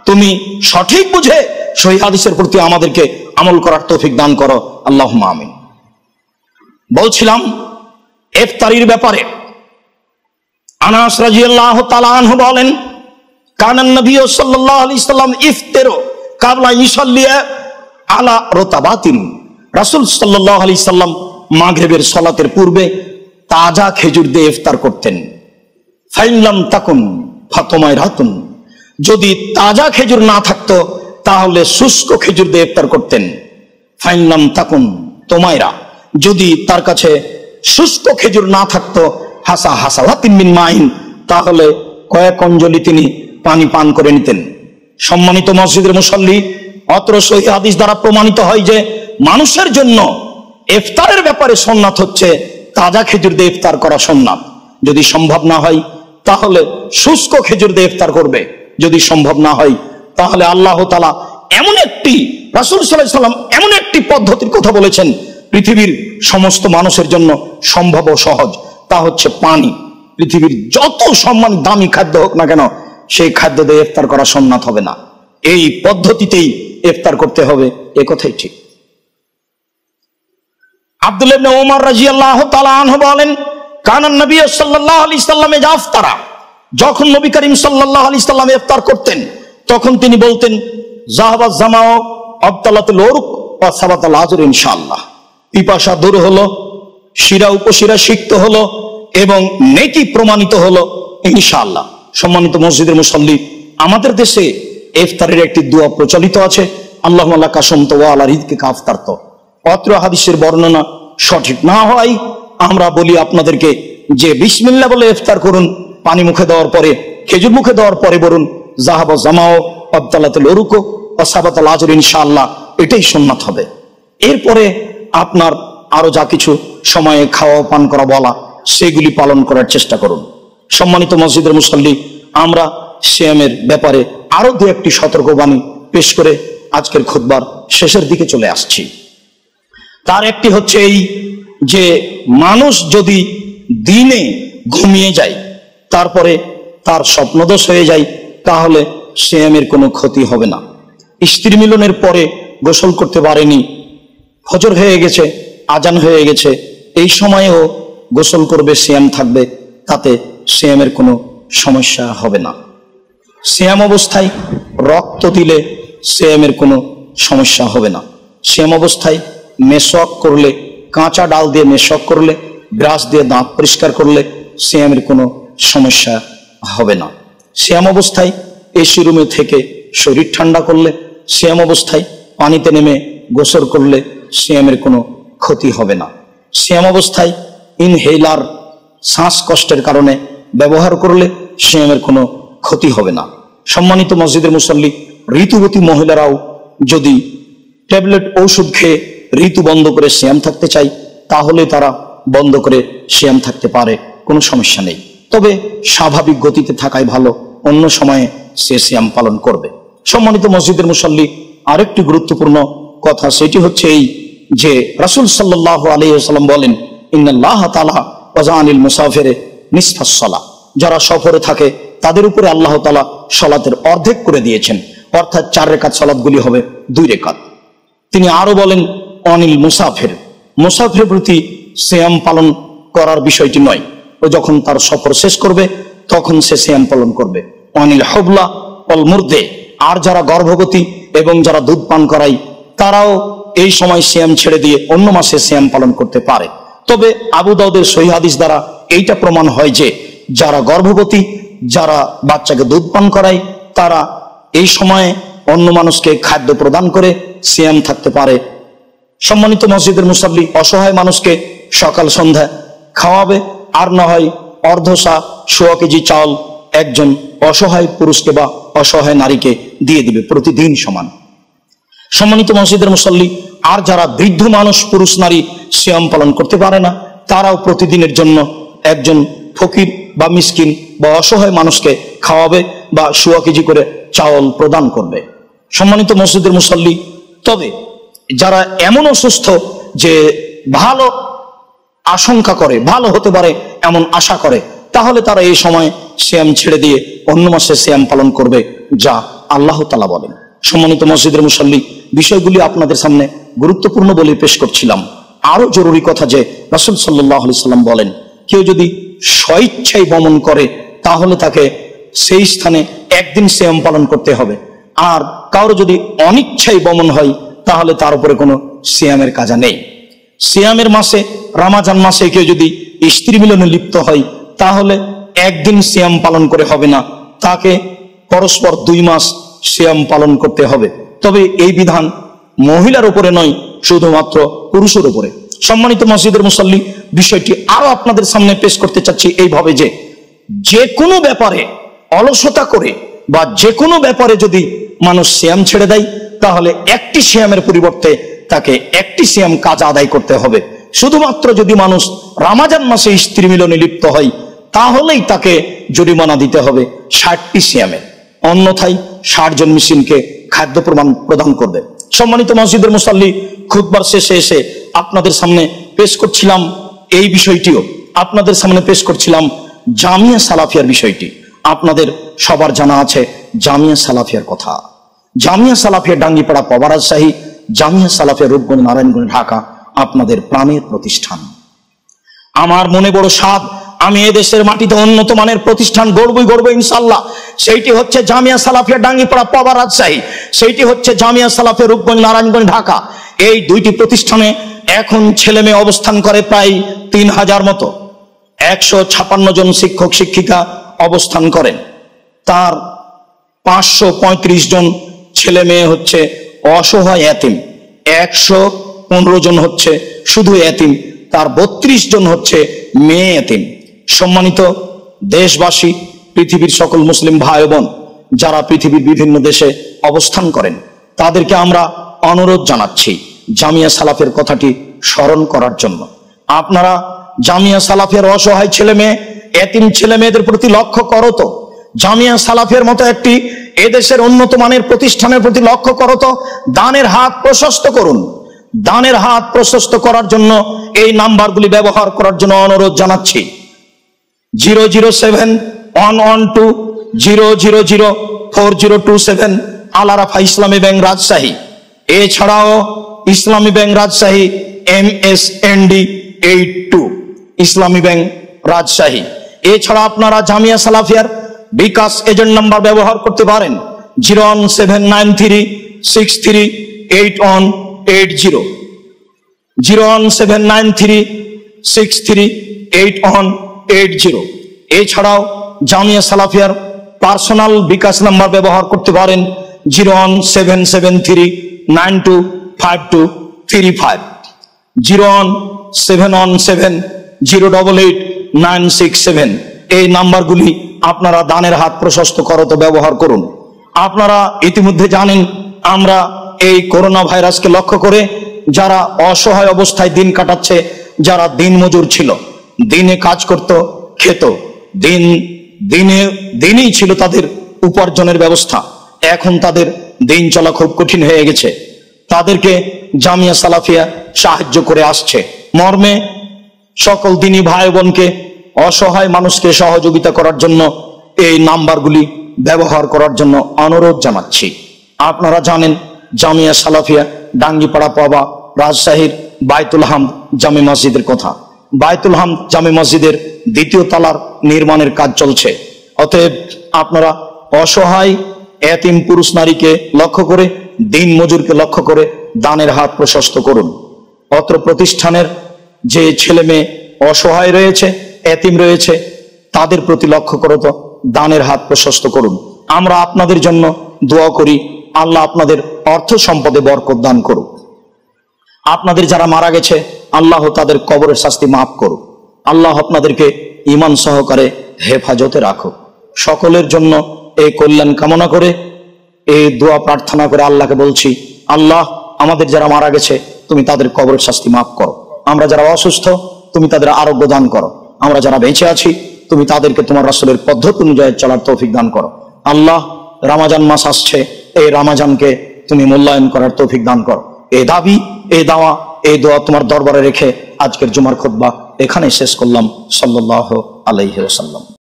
তুমি সঠিক বুঝে সহিহ হাদিসের প্রতি আমাদেরকে আমল করার তৌফিক দান করো, আল্লাহুম্মা আমিন। বলছিলাম ইফতারির ব্যাপারে। আনাস রাদিয়াল্লাহু তাআলা আনহু বলেন, কানান নবী সাল্লাল্লাহু আলাইহি সাল্লাম ইফতারু কাবলা ইসাল্লিয়া আলা রতাবাতিন, রাসূল সাল্লাল্লাহু আলাইহি সাল্লাম মাগরিবের সালাতের পূর্বে তাজা খেজুর দিয়ে ইফতার করতেন। ফাইল্লাম তাকুন ফাতমাইরাতুন, যদি তাজা খেজুর না থাকতো তাহলে শুষ্ক খেজুর দিয়ে ইফতার করতেন। ফাইল্লাম তাকুন তোমাইরা, যদি তার কাছে শুষ্ক খেজুর না থাকতো হাসা হাসাওয়াতিন মিন মাইন, তাহলে কয়েক অঞ্জলি তিনি পানি পান করে নিতেন। সম্মানিত মসজিদের মুসল্লি, অত্র সহিহ হাদিস দ্বারা প্রমাণিত হয় যে মানুষের জন্য ইফতারের ব্যাপারে সুন্নাত হচ্ছে তাজা খেজুর দিয়ে ইফতার করা সুন্নাত। যদি সম্ভব না হয় তাহলে শুষ্ক খেজুর দিয়ে ইফতার করবে, যদি সম্ভব না হয় তাহলে আল্লাহ তাআলা এমন একটি, রাসূল সাল্লাল্লাহু আলাইহি সাল্লাম এমন একটি পদ্ধতির কথা বলেছেন পৃথিবীর সমস্ত মানুষের জন্য সম্ভব ও সহজ, তা হচ্ছে পানি। পৃথিবীর যত সম্মান দামি খাদ্য হোক না কেন, সেই খাদ্য দিয়ে ইফতার করা সুন্নাত হবে না। এই পদ্ধতিতেই ইফতার করতে হবে, এ কথাই ঠিক। আব্দুল্লাহ ইবনে ওমর রাদিয়াল্লাহু তাআলা আনহু বলেন, কানান নবী সাল্লাল্লাহু আলাইহি সাল্লাম ইযা আফতারা, যখন নবী করিম সাল্লাল্লাহু আলাইহি সাল্লাম ইফতার করতেন তখন তিনি বলতেন, যাহাবা জামাও আবতালাতুল উরুক ওয়া সাবাতাল আজর ইনশাআল্লাহ। পিপাসা দূর হলো, শিরা উপশিরা সিক্ত হলো এবং নেকি প্রমাণিত হলো ইনশাআল্লাহ। সম্মানিত মসজিদের মুসল্লি, আমাদের দেশে ইফতারের একটি দোয়া প্রচলিত আছে, আল্লাহুম্মা লাকা শামতু ওয়া আলা রিজকিকা আফতারতু। অত্র হাদিসের বর্ণনা সঠিক না হয় আমরা বলি আপনাদেরকে যে বিসমিল্লাহ বলে ইফতার করুন, পানি মুখে দেওয়ার পরে, খেজুর মুখে দেওয়ার পরে বলুন যাহাবা জামাও আবতালাতুল উরুক ওয়া সাবাতাল আজর ইনশাআল্লাহ, এটাই সুন্নাত হবে। এরপরে আপনার আরো যা কিছু সময়ে খাওয়া পান করা বলা, সেগুলি পালন করার চেষ্টা করুন। সম্মানিত মসজিদের মুসল্লি, আমরা সিয়ামের ব্যাপারে আরো দু একটি সতর্কবাণী পেশ করে আজকের খুতবার শেষের দিকে চলে আসছি। তার একটি হচ্ছে এই যে মানুষ যদি দিনে ঘুমিয়ে যায়, তারপরে তার স্বপ্নদোষ হয়ে যায়, তাহলে সিয়ামের কোনো ক্ষতি হবে না। স্ত্রী মিলনের পরে গোসল করতে পারেনি, ফজর হয়ে গেছে, আজান হয়ে গেছে, এই সময়েও গোসল করবে, সিয়াম থাকবে, তাতে সিয়ামের কোনো সমস্যা হবে না। সিয়াম অবস্থায় রক্ত দিলে সিয়ামের কোনো সমস্যা হবে না। সিয়াম অবস্থায় মেশক করলে, কাঁচা ডাল দিয়ে মেশক করলে, ব্রাশ দিয়ে দাঁত পরিষ্কার করলে সিয়ামের কোনো সমস্যা হবে না। সিয়াম অবস্থায় এসি রুমে থেকে শরীর ঠান্ডা করলে, সিয়াম অবস্থায় পানিতে নেমে গোসল করলে সিয়ামের কোনো ক্ষতি হবে না। সিয়াম অবস্থায় ইনহেলার শ্বাসকষ্টের কারণে ব্যবহার করলে সিয়ামের কোনো ক্ষতি হবে না। সম্মানিত মসজিদের মুসল্লি, ঋতুবতী মহিলারাও যদি ট্যাবলেট ঔষধ খেয়ে ঋতু বন্ধ করে সিয়াম থাকতে চায়, তাহলে তারা বন্ধ করে সিয়াম থাকতে পারে, কোনো সমস্যা নেই। তবে স্বাভাবিক গতিতে থাকাই ভালো, অন্য সময়ে সে সিয়াম পালন করবে। সম্মানিত মসজিদের মুসল্লি, আরেকটি গুরুত্বপূর্ণ কথা, সেটি হচ্ছে এই যে রাসূল সাল্লাল্লাহু আলাইহি ওয়াসাল্লাম বলেন, ইন্নাল্লাহ তাআলা ওয়াজানিল মুসাফিরে নিসফাস সালাহ, যারা সফরে থাকে তাদের উপরে আল্লাহ তাআলা সালাতের অর্ধেক করে দিয়েছেন, অর্থাৎ 4 রাকাত সালাতগুলি হবে 2 রাকাত। তিনি আরো বলেন, অনিল মুসাফির, মুসাফিরের প্রতি সিয়াম পালন করার বিষয়টি নয়, ও যখন তার সফর শেষ করবে তখন সে সিয়াম পালন করবে। অনিল হুবলা অল মুরদে, আর যারা গর্ভবতী এবং যারা দুধ পান করায় তারাও এই সময় সিয়াম ছেড়ে দিয়ে অন্য মাসে সিয়াম পালন করতে পারে। তবে আবু দাউদের সহিহ হাদিস দ্বারা এইটা প্রমাণ হয় যে যারা গর্ভবতী, যারা বাচ্চাকে দুধ পান করায়, তারা এই সময়ে অন্য মানুষকে খাদ্য প্রদান করে সিয়াম থাকতে পারে। সম্মানিত মসজিদের মুসল্লি, অসহায় মানুষকে সকাল সন্ধ্যা খাওয়াবে, আর না হয় অর্ধসা 100 কেজি চাল একজন অসহায় পুরুষকে বা অসহায় নারীকে দিয়ে দিবে প্রতিদিন সমান। সম্মানিত মসজিদের মুসল্লি, আর যারা বৃদ্ধ মানুষ, পুরুষ নারী সিয়াম পালন করতে পারে না, তারাও প্রতিদিনের জন্য একজন ফকির বা মিসকিন বা অসহায় মানুষকে খাওয়াবে বা 100 কেজি করে চাউল প্রদান করবে। সম্মানিত মসজিদের মুসল্লি, তবে যারা এমন অসুস্থ যে ভালো আশঙ্কা করে, ভালো হতে পারে এমন আশা করে, তাহলে তারা এই সময় সিয়াম ছেড়ে দিয়ে অন্য মাসে সিয়াম পালন করবে, যা আল্লাহ তাআলা বলেন। সম্মানিত মসজিদের মুসল্লি, বিষয়গুলি আপনাদের সামনে গুরুত্বপূর্ণ বলে পেশ করছিলাম। আরো জরুরি কথা যে রাসূল সাল্লাল্লাহু আলাইহি সাল্লাম বলেন, কেউ যদি স্বইচ্ছায় বমন করে তাহলে তাকে সেই স্থানে একদিন সিয়াম পালন করতে হবে, আর কারো যদি অনিচ্ছায় বমন হয় তাহলে তার উপরে কোনো সিয়ামের কাজা নেই। সিয়ামের মাসে, রমজান মাসে কেউ যদি স্ত্রী মিলনে লিপ্ত হয় তাহলে একদিন সিয়াম পালন করে হবে না, তাকে পরস্পর 2 মাস সিয়াম পালন করতে হবে। তবে এই বিধান মহিলার উপরে নয়, শুধুমাত্র পুরুষের উপরে। সম্মানিত মসজিদের মুসল্লি, বিষয়টি আরো আপনাদের সামনে পেশ করতে চাচ্ছি এইভাবে যে যে কোনো ব্যাপারে অলসতা করে বা যে কোনো ব্যাপারে যদি মানুষ সিয়াম ছেড়ে দেয়, তাহলে একটি সিয়ামের পরিবর্তে তাকে একটি সিয়াম কাজা আদায় করতে হবে। শুধুমাত্র যদি মানুষ রমজান মাসে স্ত্রী মিলনে লিপ্ত হয় তাহলেই তাকে জরিমানা দিতে হবে 60টি সিয়ামে, অন্যথায় 60 জন মিসকিনকে খাদ্য প্রদান করবে। সম্মানিত মসজিদের মুসল্লি, খুতবার শেষে এসে আপনাদের সামনে পেশ করছিলাম এই বিষয়টিও, আপনাদের সামনে পেশ করছিলাম জামিয়া সালাফিয়ার বিষয়টি। আপনাদের সবার জানা আছে জামিয়া সালাফিয়ার কথা। জামিয়া সালাফিয়া ডাঙ্গিপাড়া পবা রাজশাহী, জামিয়া সালাফিয়া রূপগঞ্জ নারায়ণগঞ্জ ঢাকা আপনাদের প্রাণের প্রতিষ্ঠান। আমার মনে বড় স্বাদ, আমি এদেশের মাটিতে উন্নত মানের প্রতিষ্ঠান গড়বো ইনশাল্লাহ। সেইটি হচ্ছে জামিয়া সালাফিয়া ডাঙ্গিপাড়া পবা রাজশাহী, সেইটি হচ্ছে জামিয়া সালাফিয়া রূপগঞ্জ নারায়ণগঞ্জ ঢাকা। এই দুইটি প্রতিষ্ঠানে এখন ছেলে মেয়ে অবস্থান করে প্রায় 3000 মতো। 156 জন শিক্ষক শিক্ষিকা অবস্থান করেন। তার 535 জন ছেলে মেয়ে হচ্ছে অসহায় এতিম, 115 জন হচ্ছে শুধু এতিম, তার 32 জন হচ্ছে মেয়ে এতিম। সম্মানিত দেশবাসী, পৃথিবীর সকল মুসলিম ভাই বোন যারা পৃথিবীর বিভিন্ন দেশে অবস্থান করেন, তাদেরকে আমরা অনুরোধ জানাচ্ছি জামিয়া সালাফের কথাটি স্মরণ করার জন্য। আপনারা জামিয়া সালাফের অসহায় ছেলে মেয়ে, এতিম ছেলে মেয়েদের প্রতি লক্ষ্য করো তো। জামিয়া সালাফের মতো একটি এদেশের উন্নত মানের প্রতিষ্ঠানের প্রতি লক্ষ্য করো তো। দানের হাত প্রশস্ত করুন। দানের হাত প্রশস্ত করার জন্য এই নাম্বারগুলি ব্যবহার করার জন্য অনুরোধ জানাচ্ছি। 0071120004027 আলারাফা ইসলামী ব্যাংক রাজশাহী। এছাড়াও ইসলামী ব্যাংক রাজশাহী MSND 82 ইসলামী ব্যাংক রাজশাহী। এছাড়া আপনারা জামিয়া সালাফিয়ার বিকাশ এজেন্ট নাম্বার ব্যবহার করতে পারেন 01793638180, 01793638180। এছাড়াও জামিয়া সালাফিয়ার পার্সোনাল বিকাশ নাম্বার ব্যবহার করতে পারেন 01773925235, 01717088967। এই নাম্বারগুলি আপনারা দানের হাত প্রশস্ত করত ব্যবহার করুন। আপনারা ইতিমধ্যে জানেন আমরা এই করোনা ভাইরাসকে লক্ষ্য করে যারা অসহায় অবস্থায় দিন কাটাচ্ছে, যারা দিন মজুর ছিল, দিনে কাজ করত, খেত, দিনেই ছিল তাদের উপার্জনের ব্যবস্থা, এখন তাদের দিন চলা খুব কঠিন হয়ে গেছে। তাদেরকে জামিয়া সালাফিয়া সাহায্য করে আসছে। মর্মে সকল দিনী ভাই বোনকে, অসহায় মানুষকে সহযোগিতা করার জন্য এই নাম্বারগুলি ব্যবহার করার জন্য অনুরোধ জানাচ্ছি। আপনারা জানেন জামিয়া সালাফিয়া ডাঙ্গিপাড়া পবা রাজশাহীর বাইতুল হামদ জামে মসজিদের কথা। বাইতুল হামদ জামে মসজিদের 2য় তলার নির্মাণের কাজ চলছে। অতএব আপনারা অসহায় এতিম পুরুষ নারীকে লক্ষ্য করে, দিন মজুরকে লক্ষ্য করে দানের হাত প্রশস্ত করুন। অত্র প্রতিষ্ঠানের যে ছেলে মেয়ে অসহায় রয়েছে, এতিম রয়েছে, তাদের প্রতি লক্ষ্য করে তো দানের হাত প্রশস্ত করুন। আমরা আপনাদের জন্য দোয়া করি, আল্লাহ আপনাদের অর্থ সম্পদে বরকত দান করুক। আপনাদের যারা মারা গেছে, আল্লাহ তাদের কবরের শাস্তি মাফ করুক। আল্লাহ আপনাদেরকে ঈমান সহকারে হেফাজতে রাখুক। সকলের জন্য এই কল্যাণ কামনা করে, এই দোয়া প্রার্থনা করে আল্লাহকে বলছি, আল্লাহ আমাদের যারা মারা গেছে তুমি তাদের কবরের শাস্তি মাফ করো। আমরা যারা অসুস্থ তুমি তাদের আরোগ্য দান করো। আমরা যারা বেঁচে আছি তুমি তাদেরকে তোমার রাসূলের পদ্ধতি অনুযায়ী চলার তৌফিক দান করো। আল্লাহ রমজান মাস আসছে, এই রমজানকে তুমি মূল্যায়ন করার তৌফিক দান করো। এই দাবি, এই দাওয়া, এই দোয়া তোমার দরবারে রেখে আজকের জুমার খুতবা এখানে শেষ করলাম। সাল্লাল্লাহু আলাইহি ওয়াসাল্লাম।